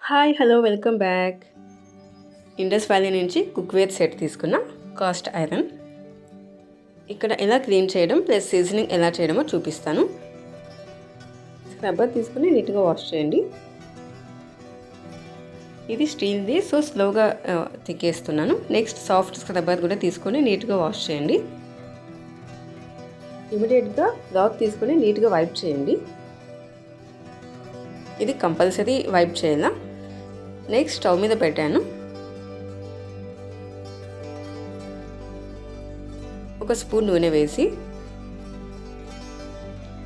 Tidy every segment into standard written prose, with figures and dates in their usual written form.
Hi hello welcome back. Indus valley నుంచి cookware set తీసుకున్న cast iron. ఇక్కడ ఎలా క్లీన్ చేయడం ప్లస్ సీజనింగ్ ఎలా చేయడమో చూపిస్తాను. స్క్రబ్బర్ తీసుకుని నీట్గా వాష్ చేయండి. ఇది స్టీల్ది, సో స్లోగా తిక్కేస్తున్నాను. నెక్స్ట్ సాఫ్ట్ స్క్రబ్బర్ కూడా తీసుకొని నీట్గా వాష్ చేయండి. ఇమీడియట్గా క్లాత్ తీసుకొని నీట్గా వైప్ చేయండి. ఇది కంపల్సరీ వైప్ చేయాలా. నెక్స్ట్ స్టవ్ మీద పెట్టాను. ఒక స్పూన్ నూనె వేసి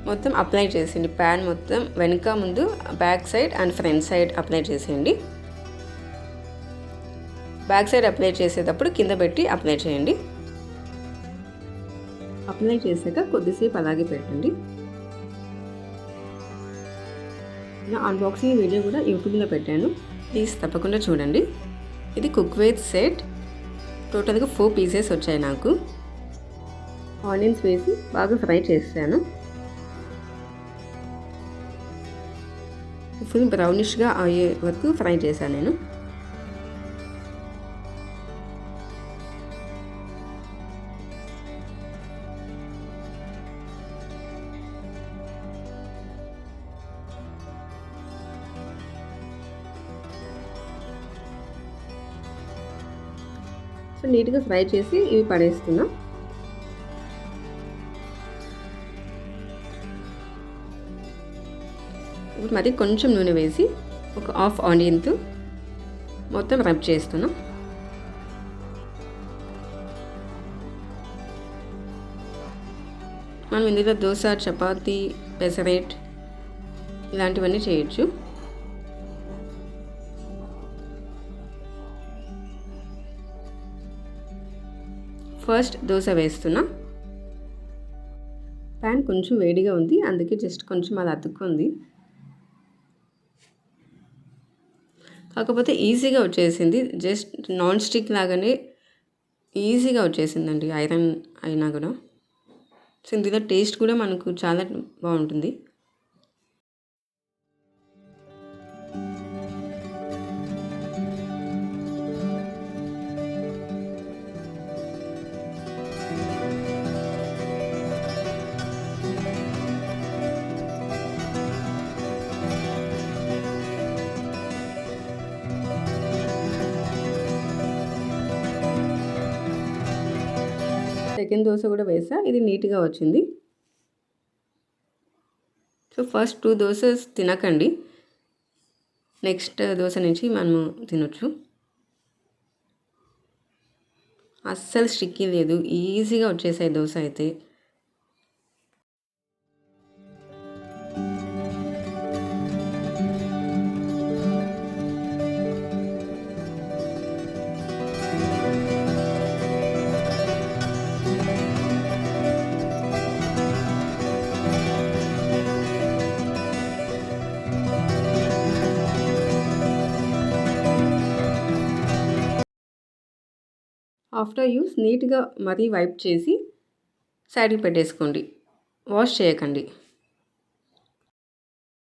మొత్తం అప్లై చేసేయండి. ప్యాన్ మొత్తం వెనుక ముందు back side and front side apply చేసేయండి. బ్యాక్ సైడ్ అప్లై చేసేటప్పుడు కింద పెట్టి అప్లై చేయండి. అప్లై చేశాక కొద్దిసేపు అలాగే పెట్టండి. నా అన్బాక్సింగ్ వీడియో కూడా యూట్యూబ్లో పెట్టాను, ప్లీజ్ తప్పకుండా చూడండి. ఇది కుక్వేర్ సెట్. టోటల్గా 4 పీసెస్ వచ్చాయి నాకు. ఆనియన్స్ వేసి బాగా ఫ్రై చేశాను. ఫుల్ బ్రౌనిష్గా అయ్యే వరకు ఫ్రై చేశాను నేను. సో నీట్గా ఫ్రై చేసి ఇవి పడేస్తున్నా. ఇప్పుడు మరి కొంచెం నూనె వేసి ఒక హాఫ్ ఆనియన్తో మొత్తం రబ్ చేస్తున్నా. మనం ఇందులో దోశ, చపాతీ, పెసరెట్ ఇలాంటివన్నీ చేయొచ్చు. ఫస్ట్ దోశ వేస్తున్నా. ప్యాన్ కొంచెం వేడిగా ఉంది, అందుకే జస్ట్ కొంచెం అలా అతుక్కుంది. కాకపోతే ఈజీగా వచ్చేసింది. జస్ట్ నాన్ స్టిక్ లాగానే ఈజీగా వచ్చేసిందండి ఐరన్ అయినా కూడా. సో ఇందులో టేస్ట్ కూడా మనకు చాలా బాగుంటుంది. సెకండ్ దోశ కూడా వేసా, ఇది నీట్గా వచ్చింది. సో ఫస్ట్ 2 దోసెస్ తినకండి, నెక్స్ట్ దోశ నుంచి మనము తినొచ్చు. అస్సలు స్టిక్కీ లేదు, ఈజీగా వచ్చేసాయి దోశ అయితే. ఆఫ్టర్ యూస్ నీట్గా మరీ వైప్ చేసి సైడ్కి పెట్టేసుకోండి, వాష్ చేయకండి.